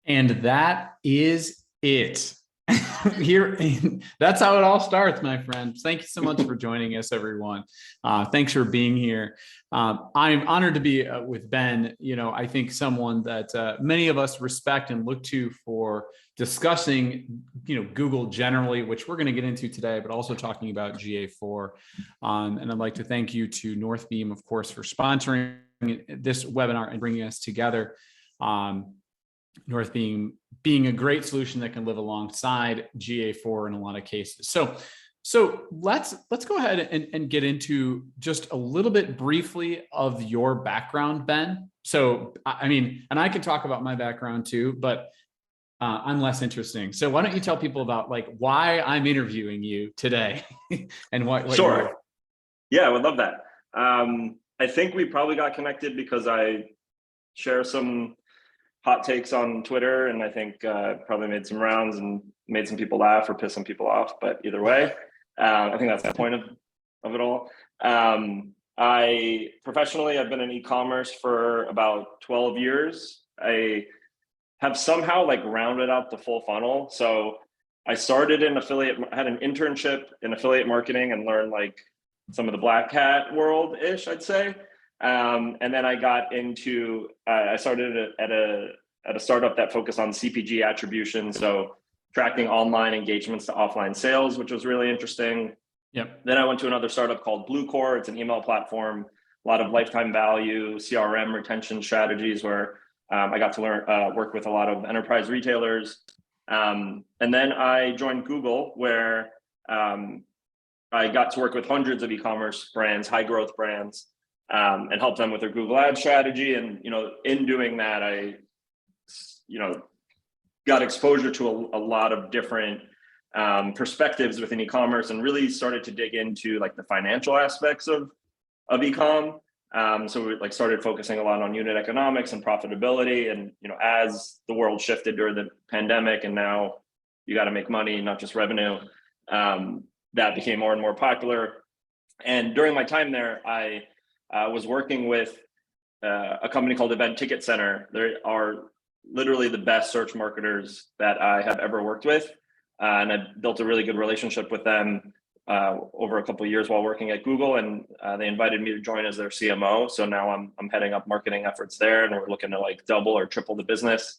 And that is it. Here, that's how it all starts, my friend. Thank you so much for joining us, everyone. Thanks for being here. I'm honored to be with Ben. I think someone that many of us respect and look to for discussing, Google generally, which we're going to get into today, but also talking about GA4. And I'd like to thank you to Northbeam, of course, for sponsoring this webinar and bringing us together. Northbeam being a great solution that can live alongside GA4 in a lot of cases. So let's go ahead and get into just a little bit briefly of your background, Ben. So, I mean, and I can talk about my background too, but I'm less interesting. So why don't you tell people about why I'm interviewing you today and what Sure. Yeah, I would love that. I think we probably got connected because I share some hot takes on Twitter, and I think probably made some rounds and made some people laugh or piss some people off. But either way, I think that's the point of it all. Professionally, I've been in e-commerce for about 12 years. I have somehow rounded out the full funnel. So I started in affiliate, had an internship in affiliate marketing and learned some of the black hat world-ish, I'd say. And then I got into, I started at a startup that focused on CPG attribution. So tracking online engagements to offline sales, which was really interesting. Yep. Then I went to another startup called Bluecore. It's an email platform, a lot of lifetime value, CRM retention strategies where I got to learn, work with a lot of enterprise retailers. And then I joined Google where I got to work with hundreds of e-commerce brands, high growth brands, and help them with their Google Ads strategy. And, in doing that, I, got exposure to a lot of different perspectives within e-commerce and really started to dig into the financial aspects of e-com. So we started focusing a lot on unit economics and profitability. And, as the world shifted during the pandemic and now you got to make money, not just revenue, that became more and more popular. And during my time there, I was working with a company called Event Ticket Center. They are literally the best search marketers that I have ever worked with. And I built a really good relationship with them over a couple of years while working at Google. And they invited me to join as their CMO. So now I'm heading up marketing efforts there, and we're looking to double or triple the business.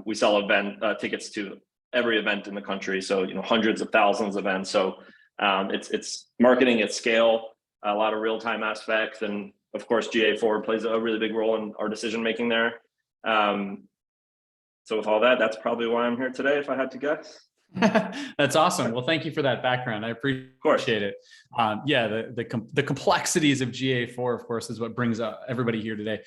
We sell event tickets to every event in the country. So, hundreds of thousands of events. So it's marketing at scale, a lot of real-time aspects. And of course, GA4 plays a really big role in our decision-making there. So with all that, that's probably why I'm here today, if I had to guess. That's awesome. Well, thank you for that background. I appreciate it. Yeah, the complexities of GA4, of course, is what brings everybody here today.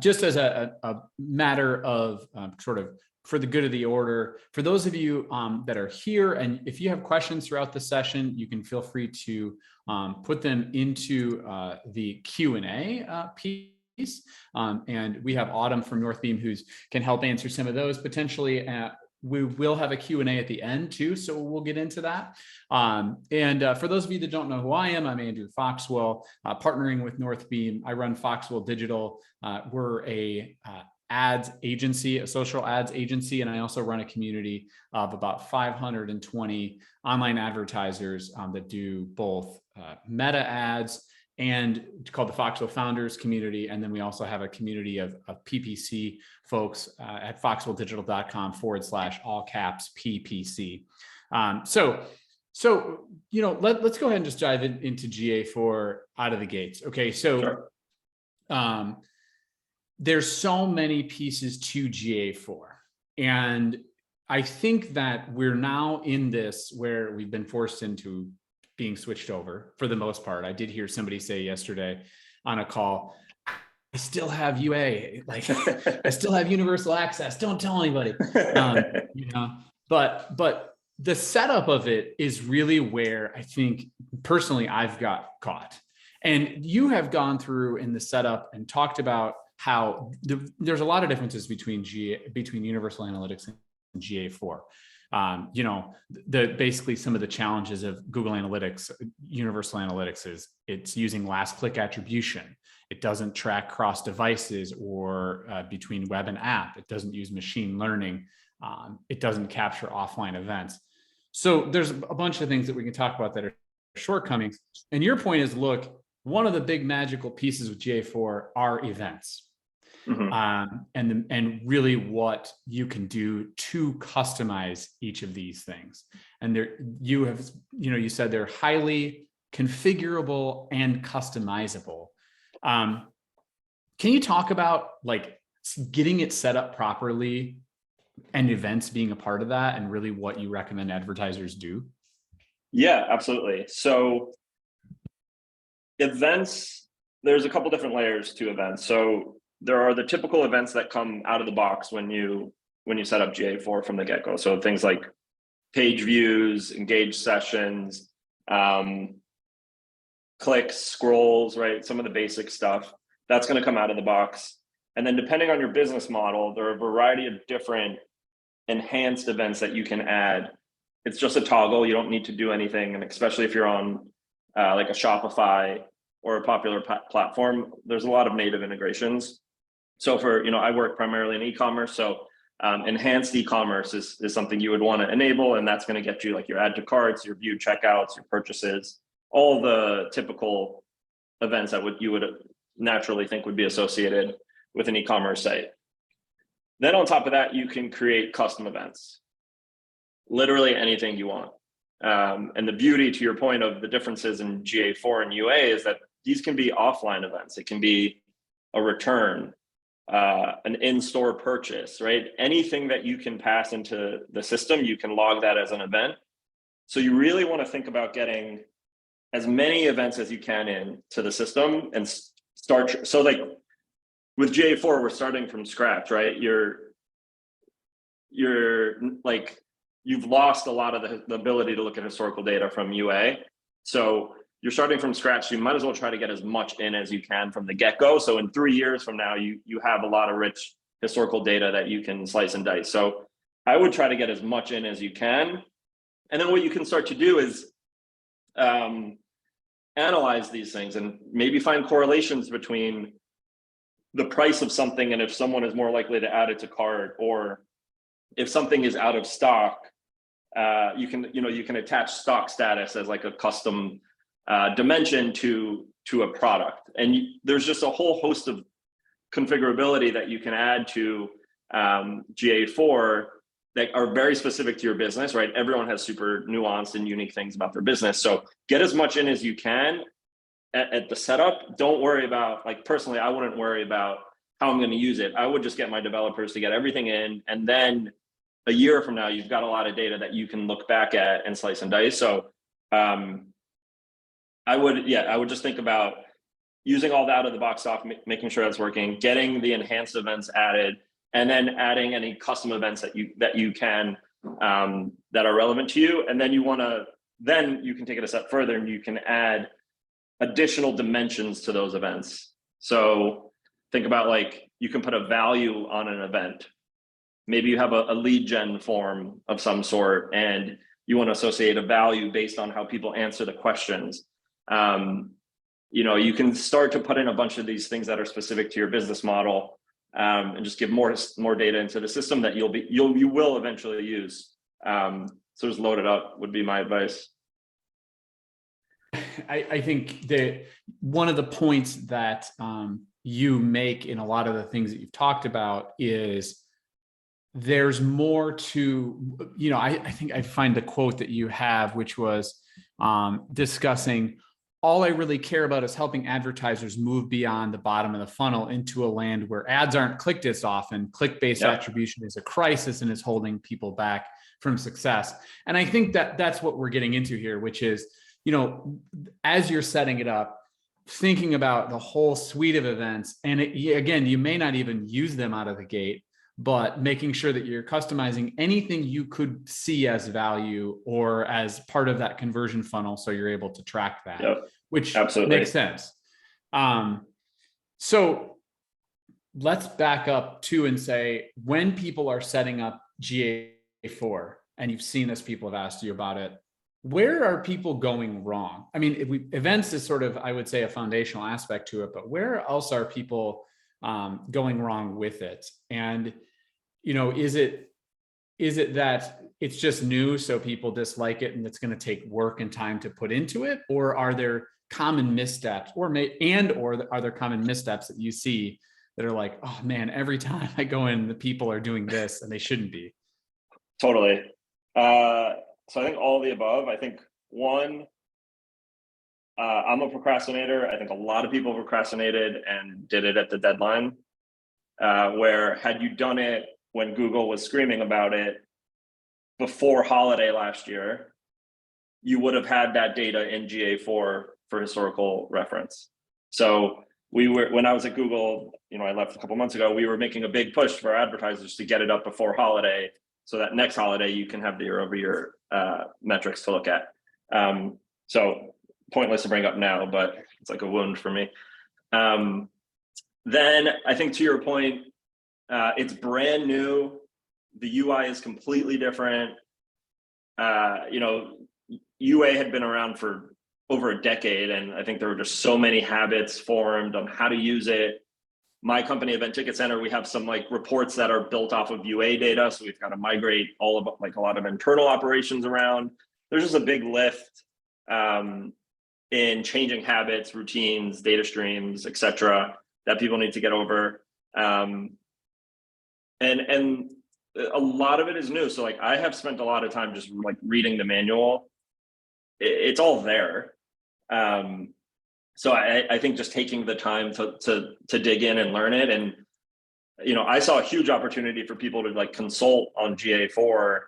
Just as a matter of sort of for the good of the order, for those of you that are here, and if you have questions throughout the session, you can feel free to put them into the Q&A piece. And we have Autumn from Northbeam who can help answer some of those potentially. We will have a Q&A at the end too, so we'll get into that. For those of you that don't know who I am, I'm Andrew Foxwell, partnering with Northbeam. I run Foxwell Digital. We're a ads agency, a social ads agency, and I also run a community of about 520 online advertisers that do both meta ads and called the Foxwell Founders Community. And then we also have a community of PPC folks at foxwelldigital.com/all caps PPC. So let's go ahead and just dive into GA4 out of the gates. Okay, so sure. There's so many pieces to GA4. And I think that we're now in this where we've been forced into being switched over for the most part. I did hear somebody say yesterday on a call, I still have UA, I still have universal access. Don't tell anybody, but the setup of it is really where I think personally I've got caught. And you have gone through in the setup and talked about how there's a lot of differences between universal analytics and GA4. Basically some of the challenges of Google Analytics, universal analytics is it's using last click attribution. It doesn't track cross devices or between web and app. It doesn't use machine learning. It doesn't capture offline events. So there's a bunch of things that we can talk about that are shortcomings. And your point is, look, one of the big magical pieces with GA4 are events. And really what you can do to customize each of these things. And you said they're highly configurable and customizable. Can you talk about like getting it set up properly and events being a part of that, and really what you recommend advertisers do? Yeah, absolutely. So events, there's a couple different layers to events. So there are the typical events that come out of the box when you set up GA4 from the get-go. So things like page views, engaged sessions, clicks, scrolls, right? Some of the basic stuff that's going to come out of the box. And then depending on your business model, there are a variety of different enhanced events that you can add. It's just a toggle. You don't need to do anything. And especially if you're on like a Shopify or a popular platform, there's a lot of native integrations. So I work primarily in e-commerce. So enhanced e-commerce is something you would want to enable. And that's going to get you like your add to carts, your viewed checkouts, your purchases, all the typical events that you would naturally think would be associated with an e-commerce site. Then on top of that, you can create custom events, literally anything you want. And the beauty, to your point, of the differences in GA4 and UA is that these can be offline events. It can be a return, an in-store purchase, right? Anything that you can pass into the system, you can log that as an event. So you really want to think about getting as many events as you can into the system and start. So like with GA4, we're starting from scratch, right? You're like, you've lost a lot of the ability to look at historical data from UA. So you're starting from scratch. So you might as well try to get as much in as you can from the get-go. So in 3 years from now, you have a lot of rich historical data that you can slice and dice. So I would try to get as much in as you can. And then what you can start to do is analyze these things and maybe find correlations between the price of something and if someone is more likely to add it to cart, or if something is out of stock, you can attach stock status as like a custom dimension to a product. And there's just a whole host of configurability that you can add to GA4 that are very specific to your business, right? Everyone has super nuanced and unique things about their business. So get as much in as you can at the setup. Don't worry about, like, personally, I wouldn't worry about how I'm going to use it. I would just get my developers to get everything in. And then a year from now, you've got a lot of data that you can look back at and slice and dice. So I would just think about using all the out of the box stuff, making sure that's working, getting the enhanced events added, and then adding any custom events that you can that are relevant to you. And then you can take it a step further and you can add additional dimensions to those events. So think about, like, you can put a value on an event. Maybe you have a lead gen form of some sort and you want to associate a value based on how people answer the questions. You can start to put in a bunch of these things that are specific to your business model, and just give more data into the system that you will eventually use. So just load it up would be my advice. I think that one of the points that you make in a lot of the things that you've talked about is there's more to, I think I find the quote that you have, which was discussing, all I really care about is helping advertisers move beyond the bottom of the funnel into a land where ads aren't clicked as often. Click-based attribution is a crisis and is holding people back from success. And I think that that's what we're getting into here, which is, as you're setting it up, thinking about the whole suite of events. And again, you may not even use them out of the gate, but making sure that you're customizing anything you could see as value or as part of that conversion funnel, so you're able to track that, which absolutely makes sense. So let's back up too and say, when people are setting up GA4, and you've seen this, people have asked you about it, where are people going wrong? I mean, events is sort of, I would say, a foundational aspect to it, but where else are people going wrong with it? And, is it that it's just new, so people dislike it and it's going to take work and time to put into it? Or are there common missteps or are there common missteps that you see that are like, oh man, every time I go in, the people are doing this and they shouldn't be? Totally. So I think all of the above. I think one, I'm a procrastinator. I think a lot of people procrastinated and did it at the deadline, where had you done it when Google was screaming about it before holiday last year, you would have had that data in GA4 for historical reference. So when I was at Google, I left a couple months ago, we were making a big push for advertisers to get it up before holiday, so that next holiday you can have the year-over-year metrics to look at. So pointless to bring up now, but it's like a wound for me. Then I think, to your point, it's brand new. The UI is completely different. UA had been around for over a decade, and I think there were just so many habits formed on how to use it. My company, Event Ticket Center, we have some reports that are built off of UA data, so we've got to migrate all of a lot of internal operations around. There's just a big lift in changing habits, routines, data streams, et cetera, that people need to get over. And a lot of it is new. So I have spent a lot of time just reading the manual. It's all there. So I think just taking the time to dig in and learn it. And, I saw a huge opportunity for people to consult on GA4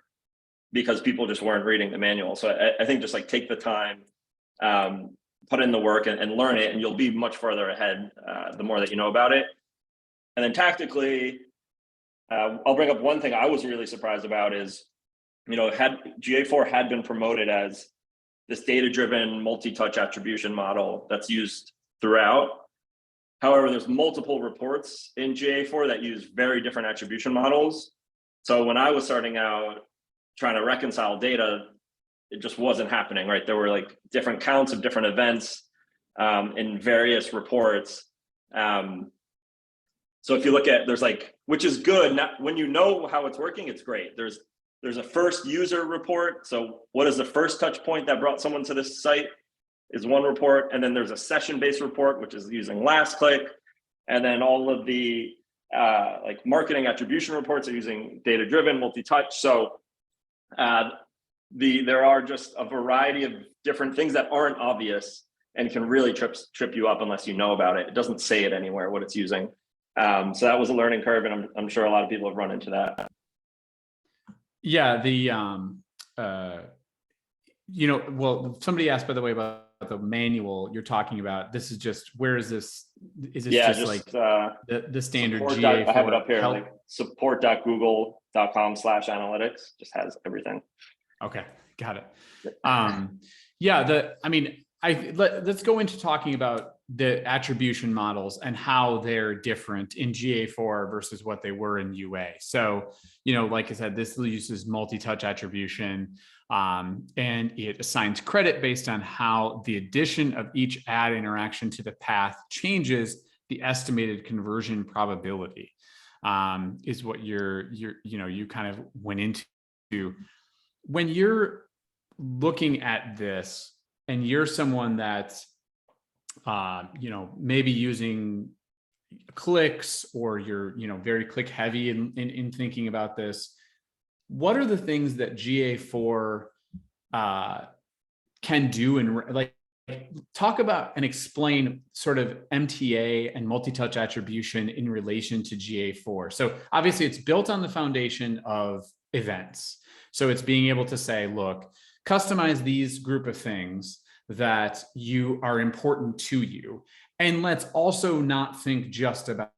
because people just weren't reading the manual. So I think just take the time, put in the work and learn it, and you'll be much further ahead the more that you know about it. And then tactically, I'll bring up one thing I was really surprised about is, had GA4 had been promoted as this data-driven multi-touch attribution model that's used throughout. However, there's multiple reports in GA4 that use very different attribution models. So when I was starting out trying to reconcile data, it just wasn't happening, right? There were different counts of different events in various reports. So if you look at, which is good, when you know how it's working, it's great. There's a first user report. So what is the first touch point that brought someone to this site is one report. And then there's a session-based report, which is using last click. And then all of the marketing attribution reports are using data-driven multi-touch. So there are just a variety of different things that aren't obvious and can really trip you up unless you know about it. It doesn't say it anywhere what it's using. So that was a learning curve, and I'm sure a lot of people have run into that. Yeah, somebody asked, by the way, about the manual you're talking about. This is just, where is this? Is this the standard GA4? I have it up here, support.google.com/analytics, just has everything. Okay, got it. Let's go into talking about the attribution models and how they're different in GA4 versus what they were in UA. So, like I said, this uses multi-touch attribution, and it assigns credit based on how the addition of each ad interaction to the path changes the estimated conversion probability, is what you kind of went into. When you're looking at this and you're someone that's maybe using clicks, or you're, very click heavy in thinking about this, what are the things that GA4 can do? And talk about and explain sort of MTA and multi-touch attribution in relation to GA4. So obviously it's built on the foundation of events. So it's being able to say, look, customize these group of things that are important to you. And let's also not think just about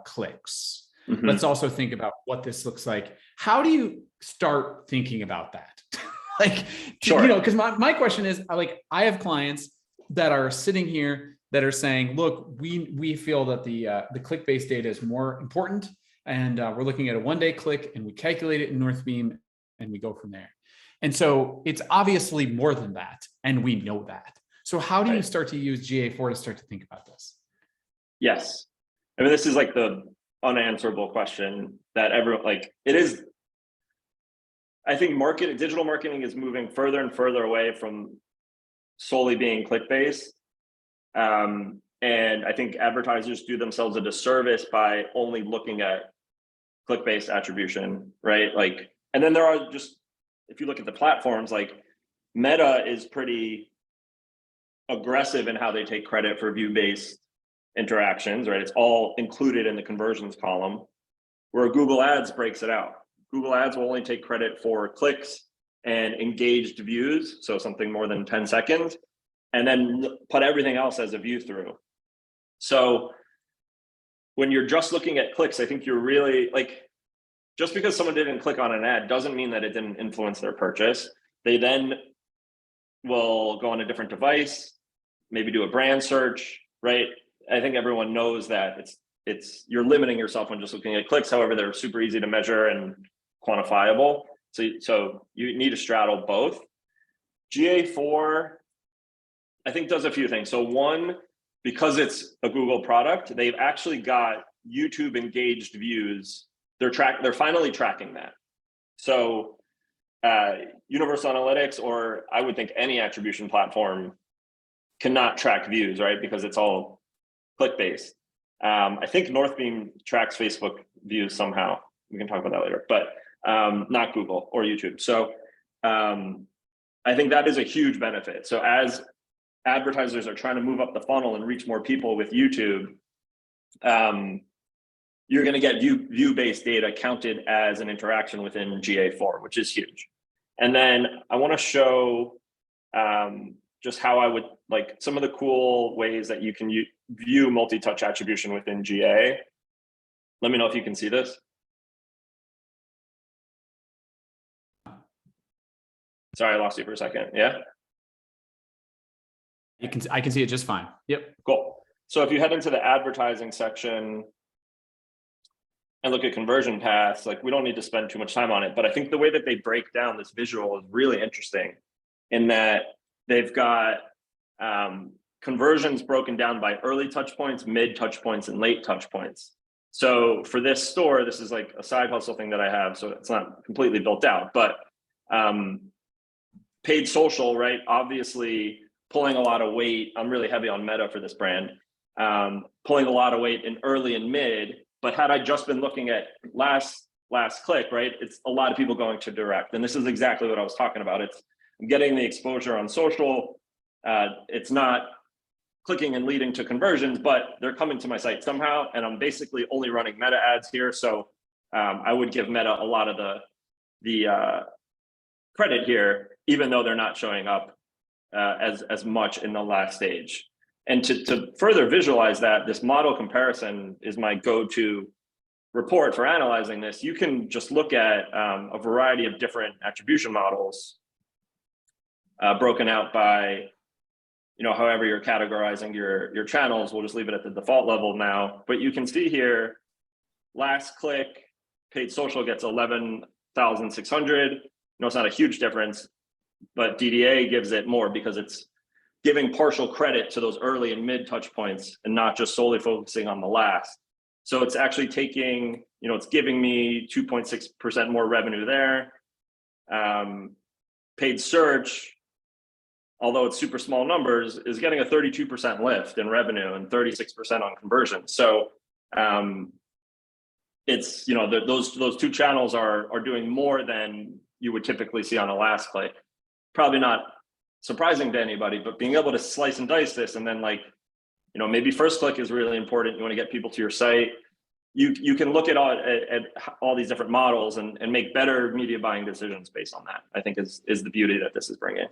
clicks. Mm-hmm. Let's also think about what this looks like. How do you start thinking about that? Sure. Because my question is, I have clients that are sitting here that are saying, look, we feel that the click-based data is more important, and we're looking at a one-day click, and we calculate it in Northbeam, and we go from there. And so it's obviously more than that. And we know that. So how do you start to use GA4 to start to think about this? Yes. I mean, this is like the unanswerable question that everyone, like, it is. I think digital marketing is moving further and further away from solely being click-based. And I think advertisers do themselves a disservice by only looking at click-based attribution, right? Like, and then there are just, if you look at the platforms, like Meta is pretty aggressive in how they take credit for view-based interactions, right? It's all included in the conversions column, where Google Ads breaks it out. Google Ads will only take credit for clicks and engaged views, so something more than 10 seconds, and then put everything else as a view through. So when you're just looking at clicks, I think you're really, like, just because someone didn't click on an ad doesn't mean that it didn't influence their purchase. They then will go on a different device, maybe do a brand search, right? I think everyone knows that you're limiting yourself when just looking at clicks. However, they're super easy to measure and quantifiable. So you need to straddle both. GA4, I think, does a few things. So one, because it's a Google product, they've actually got YouTube engaged views. They're finally tracking that. So Universal Analytics, or I would think any attribution platform, cannot track views, right? Because it's all click-based. I think Northbeam tracks Facebook views somehow. We can talk about that later, but not Google or YouTube. So I think that is a huge benefit. So as advertisers are trying to move up the funnel and reach more people with YouTube, you're going to get view-based data counted as an interaction within GA4, which is huge. And then I want to show just how I would, like, some of the cool ways that you can view multi-touch attribution within GA. Let me know if you can see this. Sorry, I lost you for a second. Yeah. I can see it just fine. Yep. Cool. So if you head into the advertising section and look at conversion paths, like, we don't need to spend too much time on it, but I think the way that they break down this visual is really interesting, in that they've got conversions broken down by early touch points, mid touch points, and late touch points. So for this store, this is like a side hustle thing that I have, so it's not completely built out, but paid social, right? Obviously pulling a lot of weight. I'm really heavy on Meta for this brand, pulling a lot of weight in early and mid. But had I just been looking at last click, right? It's a lot of people going to direct. And this is exactly what I was talking about. It's getting the exposure on social. It's not clicking and leading to conversions, but they're coming to my site somehow. And I'm basically only running Meta ads here. So I would give Meta a lot of the credit here, even though they're not showing up as much in the last stage. And to further visualize that, this model comparison is my go-to report for analyzing this. You can just look at a variety of different attribution models broken out by, however you're categorizing your channels. We'll just leave it at the default level now. But you can see here, last click, paid social gets 11,600. It's not a huge difference, but DDA gives it more because it's giving partial credit to those early and mid touch points and not just solely focusing on the last. So it's actually taking, it's giving me 2.6% more revenue there. Paid search, although it's super small numbers, is getting a 32% lift in revenue and 36% on conversion. So it's, those two channels are doing more than you would typically see on a last click. Probably not surprising to anybody, but being able to slice and dice this, and then maybe first click is really important. You want to get people to your site. You can look at all these different models and make better media buying decisions based on that. I think is the beauty that this is bringing.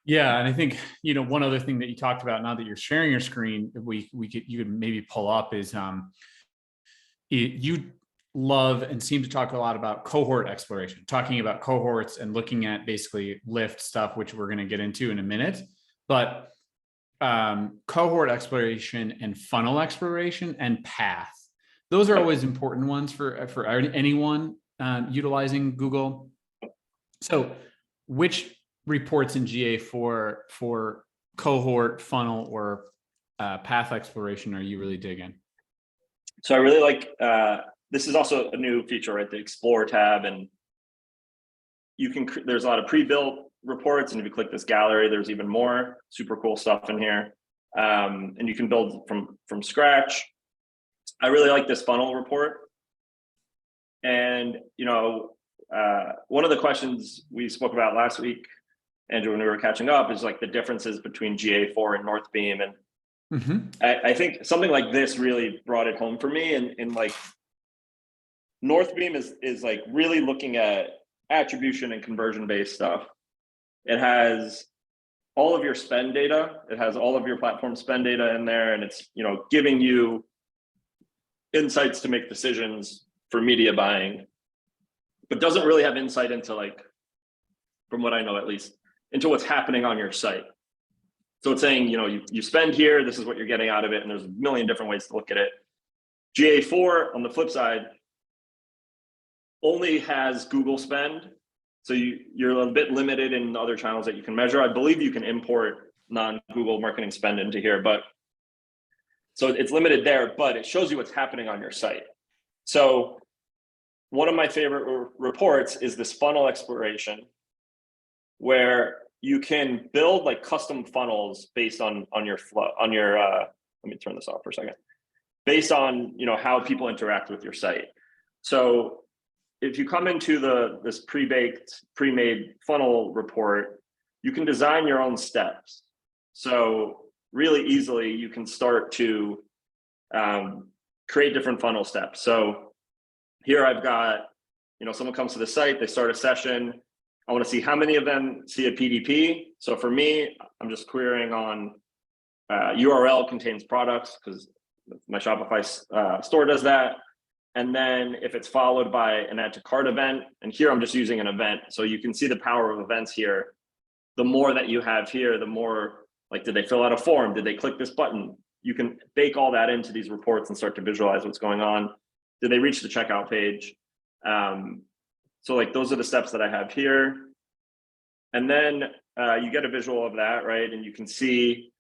Yeah, and I think one other thing that you talked about, now that you're sharing your screen, you could maybe pull up is you love and seem to talk a lot about cohort exploration, talking about cohorts and looking at basically lift stuff, which we're going to get into in a minute. But cohort exploration and funnel exploration and path, those are always important ones for anyone utilizing Google. So which reports in GA4 for cohort, funnel, or path exploration are you really digging? So I really like, this is also a new feature, right? The Explore tab, and you can, there's a lot of pre-built reports, and if you click this gallery, there's even more super cool stuff in here. And you can build from scratch. I really like this funnel report. And, you know, one of the questions we spoke about last week, Andrew, when we were catching up, is like the differences between GA4 and Northbeam. And I think something like this really brought it home for me. And like Northbeam is like really looking at attribution and conversion-based stuff. It has all of your spend data. It has all of your platform spend data in there, and it's, you know, giving you insights to make decisions for media buying, but doesn't really have insight into, like, from what I know at least, into what's happening on your site. So it's saying, you know, you spend here, this is what you're getting out of it, and there's a million different ways to look at it. GA4, on the flip side, only has Google spend. So you're a bit limited in other channels that you can measure. I believe you can import non-Google marketing spend into here, but so it's limited there, but it shows you what's happening on your site. So one of my favorite reports is this funnel exploration, where you can build like custom funnels based on your flow, on your, let me turn this off for a second, based on, you know, how people interact with your site. So if you come into this pre-baked, pre-made funnel report, you can design your own steps. So really easily, you can start to create different funnel steps. So here I've got, you know, someone comes to the site, they start a session. I want to see how many of them see a PDP. So for me, I'm just querying on URL contains products, because my Shopify store does that. And then if it's followed by an add to cart event, and here I'm just using an event, so you can see the power of events here. The more that you have here, the more, like, did they fill out a form? Did they click this button? You can bake all that into these reports and start to visualize what's going on. Did they reach the checkout page? So like, those are the steps that I have here. And then you get a visual of that, right? And you can see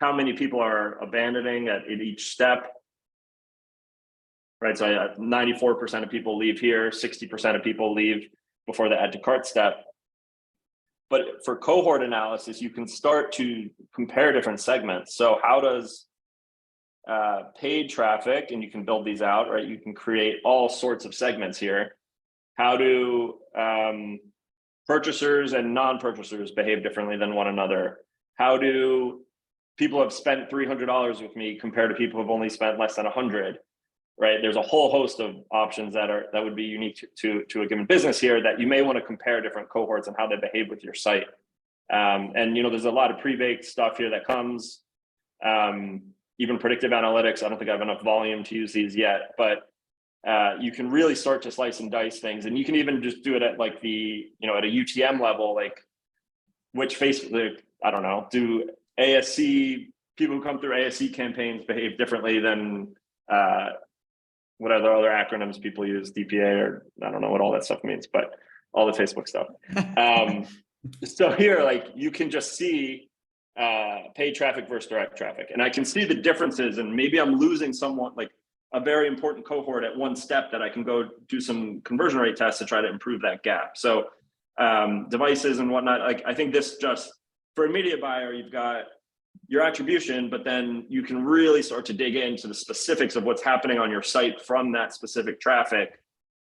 how many people are abandoning at each step. Right, so 94% of people leave here, 60% of people leave before the add to cart step. But for cohort analysis, you can start to compare different segments. So how does paid traffic, and you can build these out, right? You can create all sorts of segments here. How do purchasers and non-purchasers behave differently than one another? How do people have spent $300 with me compared to people who've only spent less than 100? Right, there's a whole host of options that would be unique to a given business here, that you may want to compare different cohorts and how they behave with your site. And, you know, there's a lot of pre-baked stuff here that comes, even predictive analytics. I don't think I have enough volume to use these yet, but you can really start to slice and dice things. And you can even just do it at like the, you know, at a UTM level, like which Facebook, I don't know, do ASC, people who come through ASC campaigns behave differently than, what other acronyms people use, DPA, or I don't know what all that stuff means, but all the Facebook stuff. So here, like, you can just see paid traffic versus direct traffic. And I can see the differences, and maybe I'm losing someone, like a very important cohort at one step, that I can go do some conversion rate tests to try to improve that gap. So devices and whatnot, like, I think this just, for a media buyer, you've got your attribution, but then you can really start to dig into the specifics of what's happening on your site from that specific traffic,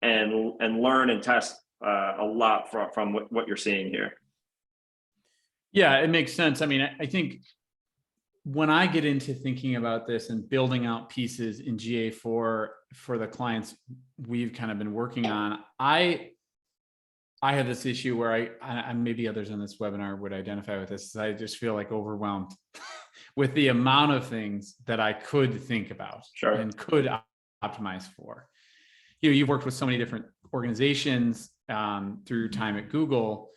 and learn and test a lot from what you're seeing here. Yeah, it makes sense. I mean, I think when I get into thinking about this and building out pieces in GA4 for the clients we've kind of been working on, I have this issue where I maybe others on this webinar would identify with this. I just feel like overwhelmed with the amount of things that I could think about and could optimize for. You know, you've worked with so many different organizations through your time at Google.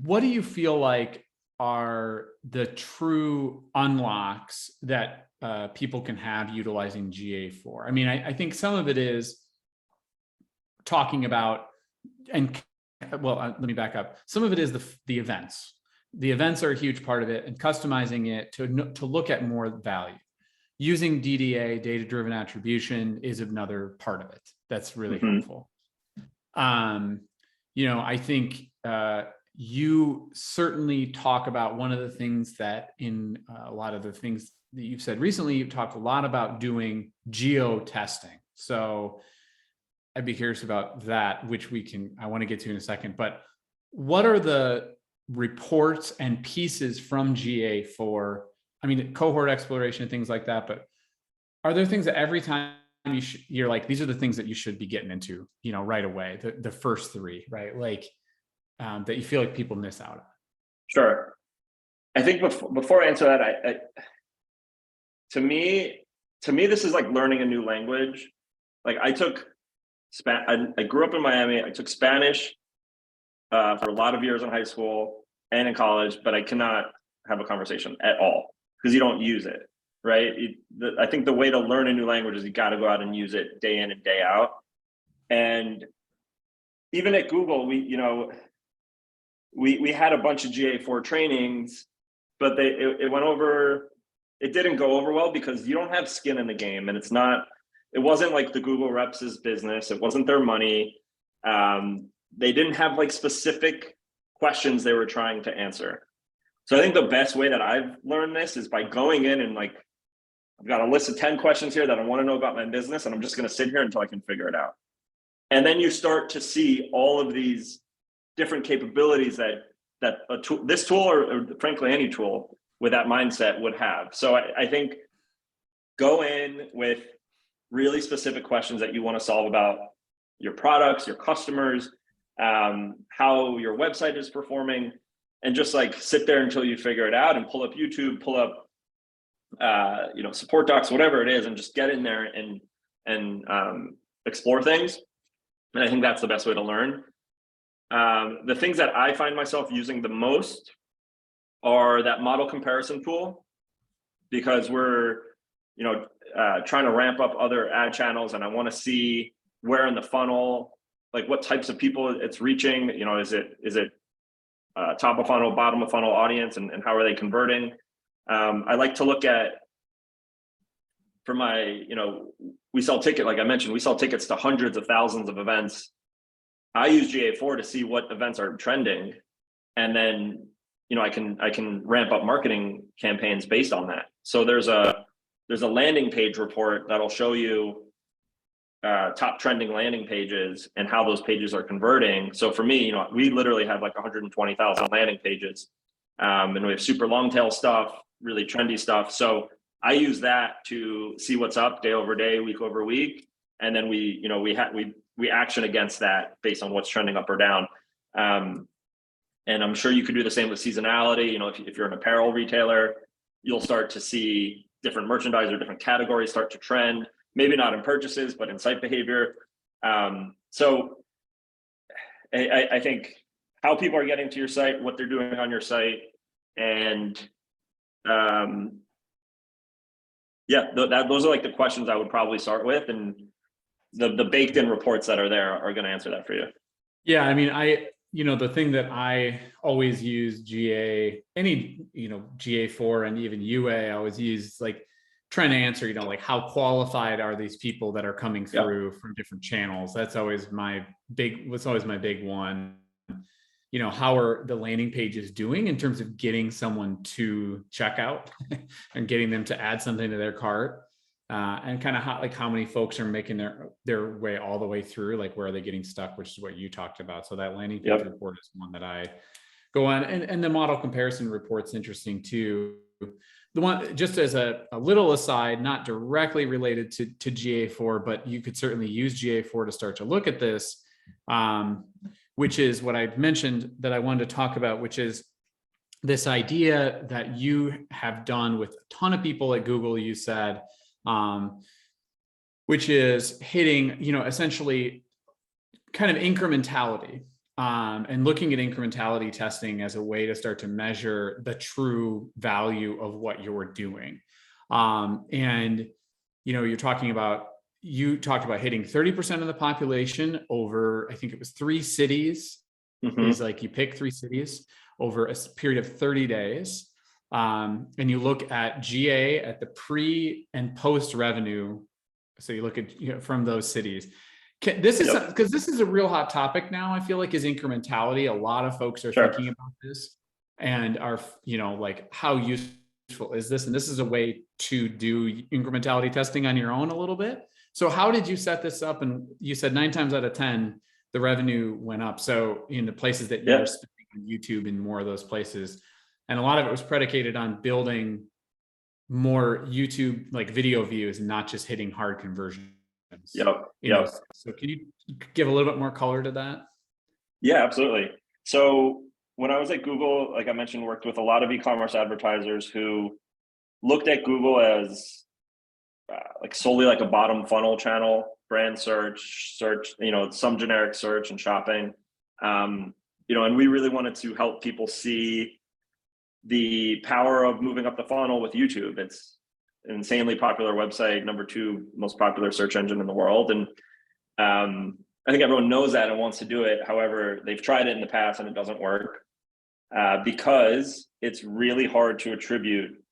What do you feel like are the true unlocks that people can have utilizing GA4? I mean, I think some of it is talking about and well, let me back up. Some of it is the events. The events are a huge part of it, and customizing it to look at more value. Using DDA, data-driven attribution, is another part of it. That's really helpful. I think you certainly talk about one of the things that in a lot of the things that you've said recently, you've talked a lot about doing geo testing. So I'd be curious about that, which I want to get to in a second, but what are the reports and pieces from GA4? I mean, cohort exploration and things like that, but are there things that every time you're like, these are the things that you should be getting into, right away, the first three, right? Like that you feel like people miss out on? Sure. I think before I answer that, to me, this is like learning a new language. Like I grew up in Miami. I took Spanish for a lot of years in high school and in college, but I cannot have a conversation at all because you don't use it, right? I think the way to learn a new language is you got to go out and use it day in and day out. And even at Google, we had a bunch of GA4 trainings, but it didn't go over well because you don't have skin in the game, and it wasn't like the Google reps' business. It wasn't their money. They didn't have like specific questions they were trying to answer. So I think the best way that I've learned this is by going in and like, I've got a list of 10 questions here that I want to know about my business, and I'm just going to sit here until I can figure it out. And then you start to see all of these different capabilities that this tool or frankly any tool with that mindset would have. So I think go in with really specific questions that you want to solve about your products, your customers, how your website is performing, and just like sit there until you figure it out and pull up YouTube, pull up support docs, whatever it is, and just get in there and explore things. And I think that's the best way to learn. The things that I find myself using the most are that model comparison tool, because we're trying to ramp up other ad channels, and I want to see where in the funnel, like what types of people it's reaching. Is it top of funnel, bottom of funnel audience, and how are they converting? I like to look at, for my, we sell like I mentioned, we sell tickets to hundreds of thousands of events. I use GA4 to see what events are trending, and then I can ramp up marketing campaigns based on that. So there's a landing page report that'll show you top trending landing pages and how those pages are converting. So for me, we literally have like 120,000 landing pages, and we have super long tail stuff, really trendy stuff. So I use that to see what's up day over day, week over week, and then we action against that based on what's trending up or down. And I'm sure you could do the same with seasonality. If you're an apparel retailer, you'll start to see different merchandise or different categories start to trend, maybe not in purchases, but in site behavior. So I think how people are getting to your site, what they're doing on your site, and those are like the questions I would probably start with, and the baked in reports that are there are going to answer that for you. Yeah, I mean, the thing that I always use GA4 and even UA, I always use like trying to answer, like how qualified are these people that are coming through from different channels? That's always my big one. How are the landing pages doing in terms of getting someone to checkout and getting them to add something to their cart? And kind of how many folks are making their way all the way through, like where are they getting stuck, which is what you talked about. So that landing page report is one that I go on, and the model comparison report's interesting too. The one, just as a little aside, not directly related to GA4, but you could certainly use GA4 to start to look at this, which is what I mentioned that I wanted to talk about, which is this idea that you have done with a ton of people at Google, you said, which is hitting, essentially kind of incrementality, and looking at incrementality testing as a way to start to measure the true value of what you're doing. And, you talked about hitting 30% of the population over, I think it was 3 cities is like you pick 3 cities over a period of 30 days. And you look at GA at the pre and post revenue. So you look at, you know, from those cities. This is because this is a real hot topic now, I feel like, is incrementality. A lot of folks are thinking about this and are, you know, like, how useful is this? And this is a way to do incrementality testing on your own a little bit. So how did you set this up? And you said 9 times out of 10, the revenue went up. So in the places that you were spending on YouTube, in more of those places, and a lot of it was predicated on building more YouTube like video views and not just hitting hard conversions. So can you give a little bit more color to that? Yeah, absolutely. So when I was at Google, like I mentioned, worked with a lot of e-commerce advertisers who looked at Google as like solely like a bottom funnel channel, brand search, you know, some generic search and shopping. You know, and we really wanted to help people see the power of moving up the funnel with YouTube. It's an insanely popular website, number 2 most popular search engine in the world. And I think everyone knows that and wants to do it. However, they've tried it in the past and it doesn't work because it's really hard to attribute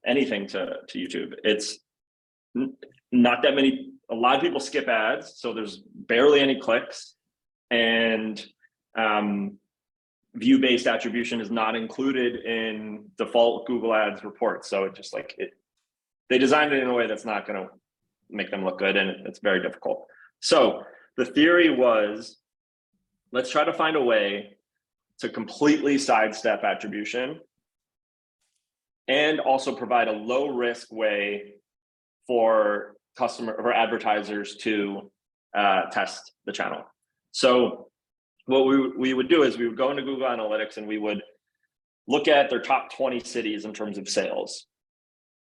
anything to YouTube. It's not that many, a lot of people skip ads, so there's barely any clicks, and view-based attribution is not included in default Google Ads reports. So it just like they designed it in a way that's not going to make them look good, and it's very difficult. So the theory was, let's try to find a way to completely sidestep attribution and also provide a low risk way for advertisers to test the channel. So what we would do is we would go into Google Analytics and we would look at their top 20 cities in terms of sales.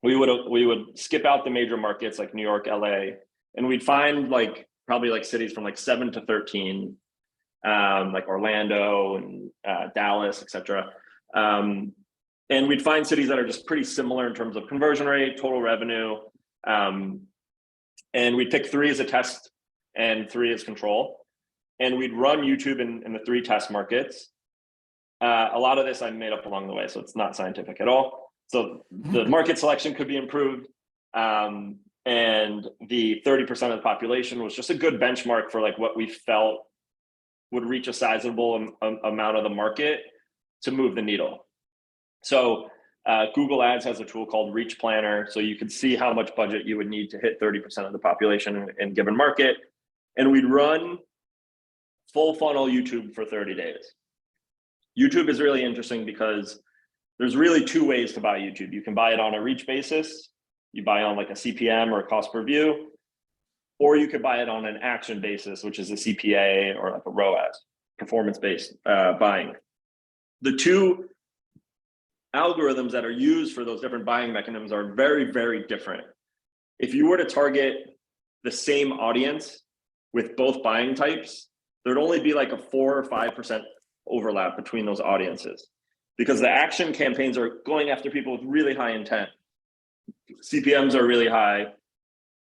We would skip out the major markets like New York, LA, and we'd find like probably like cities from like 7 to 13, like Orlando and Dallas, etc. And we'd find cities that are just pretty similar in terms of conversion rate, total revenue. And we'd pick 3 as a test and 3 as control. And we'd run YouTube in the 3 test markets. A lot of this I made up along the way, so it's not scientific at all. So the market selection could be improved. And the 30% of the population was just a good benchmark for like what we felt would reach a sizable amount of the market to move the needle. So Google Ads has a tool called Reach Planner. So you could see how much budget you would need to hit 30% of the population in a given market. And we'd run full funnel YouTube for 30 days. YouTube is really interesting because there's really 2 ways to buy YouTube. You can buy it on a reach basis. You buy on like a CPM or a cost per view, or you could buy it on an action basis, which is a CPA or like a ROAS, performance-based buying. The 2 algorithms that are used for those different buying mechanisms are very, very different. If you were to target the same audience with both buying types, there'd only be like a 4 or 5% overlap between those audiences, because the action campaigns are going after people with really high intent. CPMs are really high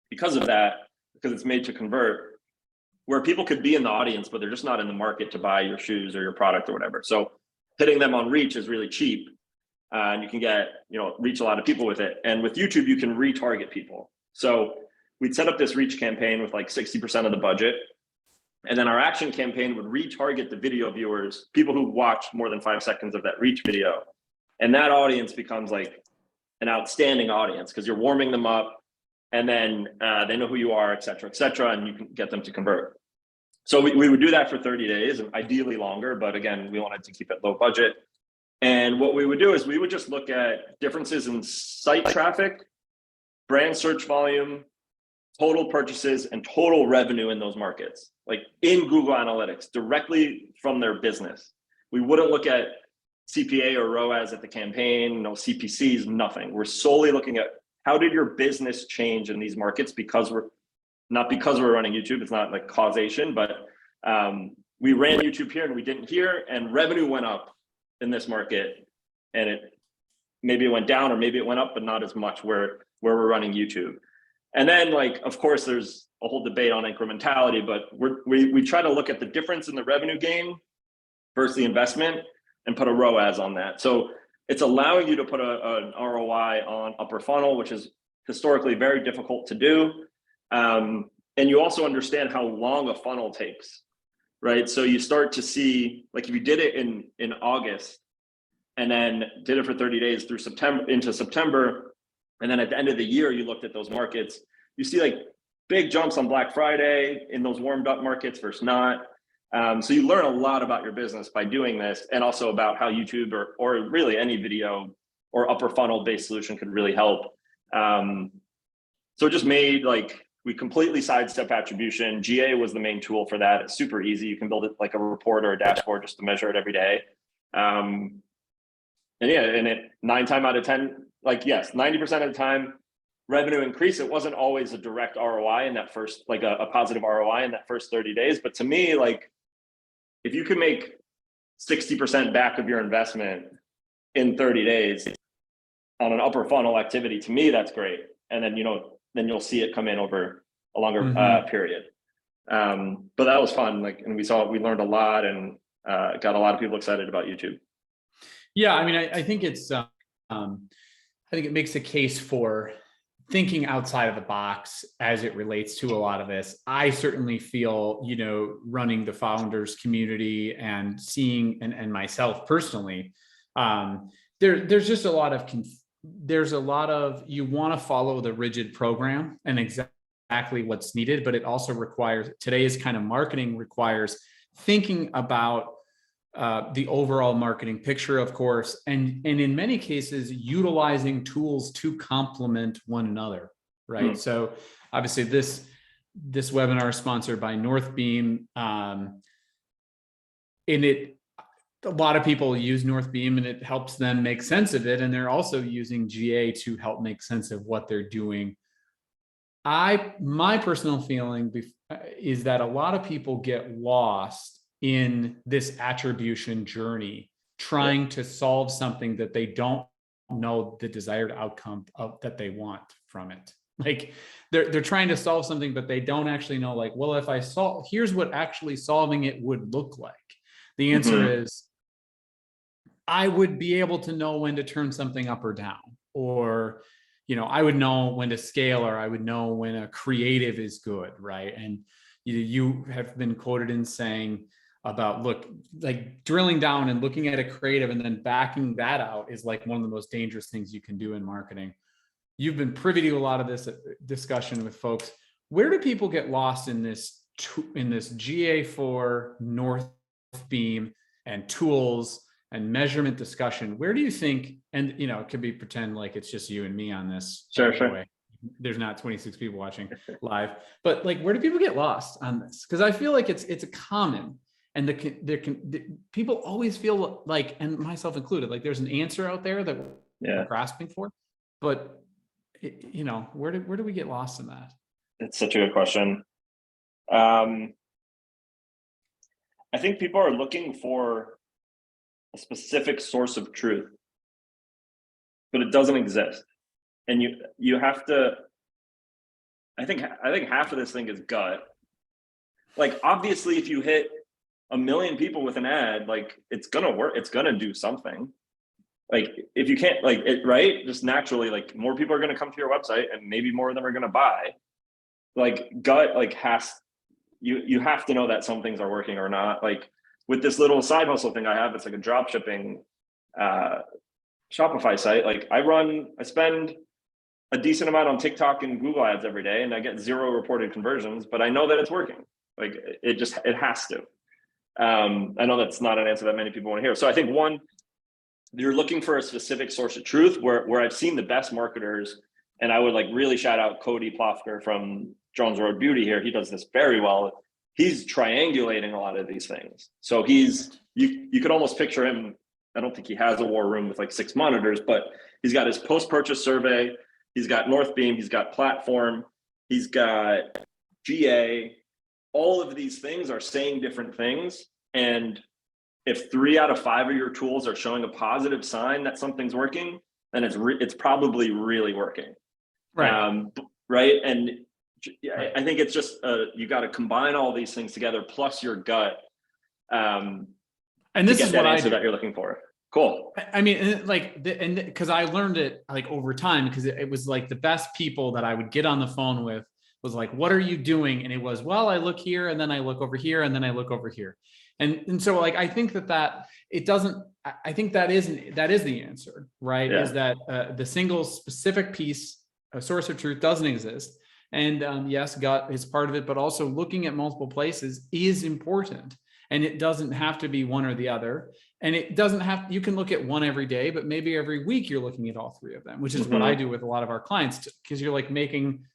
because of that, because it's made to convert, where people could be in the audience, but they're just not in the market to buy your shoes or your product or whatever. So hitting them on reach is really cheap, and you can reach a lot of people with it. And with YouTube, you can retarget people. So we'd set up this reach campaign with like 60% of the budget. And then our action campaign would retarget the video viewers, people who watched more than 5 seconds of that reach video. And that audience becomes like an outstanding audience because you're warming them up, and then they know who you are, et cetera, and you can get them to convert. So we would do that for 30 days, and ideally longer, but again, we wanted to keep it low budget. And what we would do is we would just look at differences in site traffic, brand search volume, total purchases, and total revenue in those markets, like in Google Analytics, directly from their business. We wouldn't look at CPA or ROAS at the campaign, no CPCs, nothing. We're solely looking at how did your business change in these markets, because we're running YouTube. It's not like causation, but we ran YouTube here and we didn't here, and revenue went up in this market, and maybe it went down or maybe it went up, but not as much where we're running YouTube. And then like, of course, there's a whole debate on incrementality, but we try to look at the difference in the revenue gain versus the investment and put a ROAS on that. So it's allowing you to put an ROI on upper funnel, which is historically very difficult to do. And you also understand how long a funnel takes, right? So you start to see, like if you did it in August and then did it for 30 days through September into September, and then at the end of the year, you looked at those markets, you see like big jumps on Black Friday in those warmed up markets versus not. So you learn a lot about your business by doing this, and also about how YouTube or really any video or upper funnel based solution could really help. So it just made like, we completely sidestep attribution. GA was the main tool for that. It's super easy. You can build it like a report or a dashboard just to measure it every day. And yeah, and it 9 times out of 10, like yes, 90% of the time revenue increase. It wasn't always a direct ROI in that first, like a positive ROI in that first 30 days. But to me, like if you can make 60% back of your investment in 30 days on an upper funnel activity, to me, that's great. And then, then you'll see it come in over a longer period. But that was fun. Like, and we learned a lot and got a lot of people excited about YouTube. Yeah. I mean, I think it's, I think it makes a case for thinking outside of the box as it relates to a lot of this. I certainly feel, running the founders community and seeing, and myself personally, there's just a lot of, you want to follow the rigid program and exactly what's needed, but it also requires, today's kind of marketing requires thinking about the overall marketing picture, of course, and in many cases, utilizing tools to complement one another, right? So obviously this webinar is sponsored by Northbeam. A lot of people use Northbeam and it helps them make sense of it. And they're also using GA to help make sense of what they're doing. My personal feeling is that a lot of people get lost in this attribution journey, trying to solve something that they don't know the desired outcome that they want from it. Like they're trying to solve something, but they don't actually know, like, well, if I solve, here's what actually solving it would look like. The answer is, I would be able to know when to turn something up or down, or, I would know when to scale, or I would know when a creative is good, right? And you have been quoted in saying about, like drilling down and looking at a creative and then backing that out is like one of the most dangerous things you can do in marketing. You've been privy to a lot of this discussion with folks. Where do people get lost in this GA4 Northbeam and tools and measurement discussion? Where do you think, and it could be pretend like it's just you and me on this. Sure. There's not 26 people watching live, but like, where do people get lost on this? Because I feel like it's a common, and people always feel like, and myself included, like there's an answer out there that we're grasping for, but where do we get lost in that? It's such a good question. I think people are looking for a specific source of truth, but it doesn't exist. And you have to, I think half of this thing is gut. Like, obviously, if you hit 1 million people with an ad, like it's gonna work, it's gonna do something. Like if you can't, like it, right? Just naturally, like more people are gonna come to your website and maybe more of them are gonna buy. Like gut, like you have to know that some things are working or not. Like with this little side hustle thing I have, it's like a drop shipping Shopify site. Like I spend a decent amount on TikTok and Google ads every day, and I get 0 reported conversions, but I know that it's working. Like it has to. I know that's not an answer that many people want to hear. So I think one, you're looking for a specific source of truth. Where I've seen the best marketers, and I would like really shout out Cody Plofker from Jones Road Beauty here. He does this very well. He's triangulating a lot of these things. So you could almost picture him. I don't think he has a war room with like 6 monitors, but he's got his post-purchase survey. He's got Northbeam. He's got platform. He's got GA. All of these things are saying different things. And if 3 out of 5 of your tools are showing a positive sign that something's working, then it's probably really working. Right. right? And I think it's just you got to combine all these things together plus your gut and this is what I do that you're looking for. Cool. I mean, like, and because I learned it like over time, because it was like the best people that I would get on the phone with was like, what are you doing? And it was, well, I look here and then I look over here and then I look over here. And so like, I think that it doesn't, I think that is the answer, right? Yeah. Is that the single specific piece, a source of truth doesn't exist. And yes, gut is part of it, but also looking at multiple places is important. And it doesn't have to be one or the other. And it doesn't have, you can look at one every day, but maybe every week you're looking at all three of them, which is what I do with a lot of our clients, because you're like making,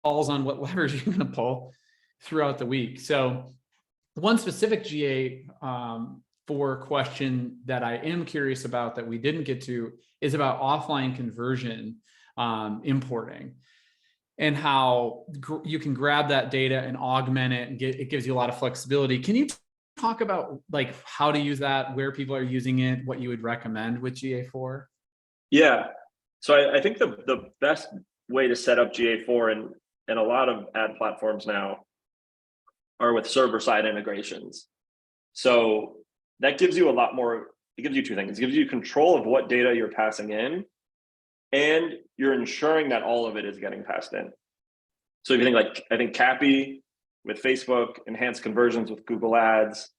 calls on what levers you're going to pull throughout the week. So one specific GA4 question that I am curious about that we didn't get to is about offline conversion importing, and how you can grab that data and augment it, and it gives you a lot of flexibility. Can you talk about like how to use that, where people are using it, what you would recommend with GA4? Yeah. So I think the best way to set up GA4 and a lot of ad platforms now are with server-side integrations. So that gives you a lot more, it gives you two things. It gives you control of what data you're passing in, and you're ensuring that all of it is getting passed in. So if you think like, I think Cappy with Facebook, enhanced conversions with Google Ads,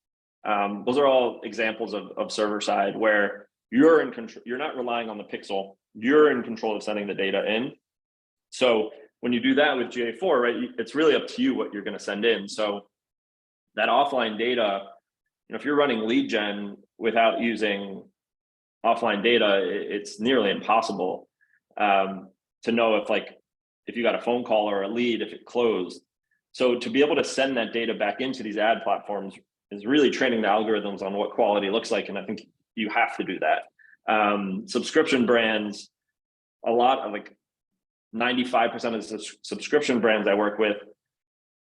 those are all examples of server side where you're in control, you're not relying on the pixel, you're in control of sending the data in. So when you do that with GA4, right, it's really up to you what you're going to send in. So that offline data, if you're running lead gen without using offline data, it's nearly impossible to know if you got a phone call or a lead, if it closed. So to be able to send that data back into these ad platforms is really training the algorithms on what quality looks like. And I think you have to do that. Subscription brands, a lot of 95% of the subscription brands I work with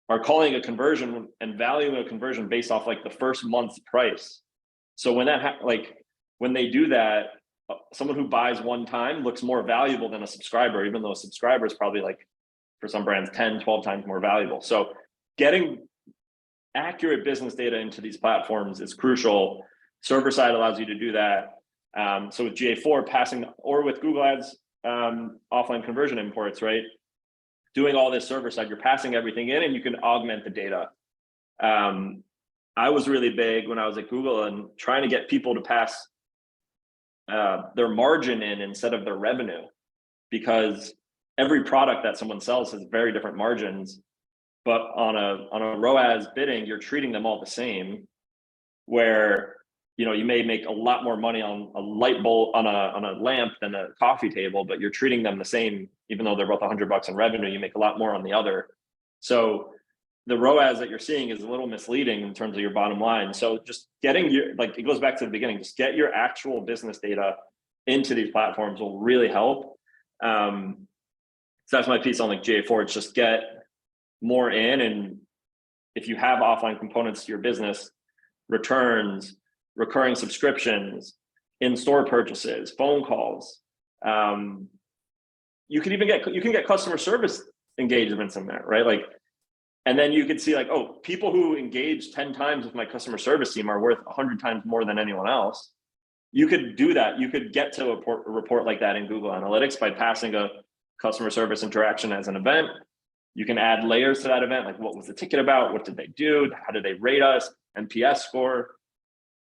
are calling a conversion and valuing a conversion based off the first month's price. So when when they do that, someone who buys one time looks more valuable than a subscriber, even though a subscriber is probably for some brands 10, 12 times more valuable. So getting accurate business data into these platforms is crucial. Server side allows you to do that. So with GA4 passing, or with Google Ads offline conversion imports, right? Doing all this server side, you're passing everything in and you can augment the data. I was really big when I was at Google and trying to get people to pass their margin in instead of their revenue, because every product that someone sells has very different margins. But on a ROAS bidding, you're treating them all the same, where you may make a lot more money on a light bulb on a lamp than a coffee table, but you're treating them the same, even though they're both $100 in revenue. You make a lot more on the other. So the ROAS that you're seeing is a little misleading in terms of your bottom line. So just getting it goes back to the beginning, just get your actual business data into these platforms will really help. So that's my piece on GA4. It's just get more in, and if you have offline components to your business, returns, recurring subscriptions, in-store purchases, phone calls, you can get customer service engagements in there, right? And then you could see oh, people who engage 10 times with my customer service team are worth 100 times more than anyone else. You could do that. You could get to a report like that in Google Analytics by passing a customer service interaction as an event. You can add layers to that event, what was the ticket about? What did they do? How did they rate us? NPS score?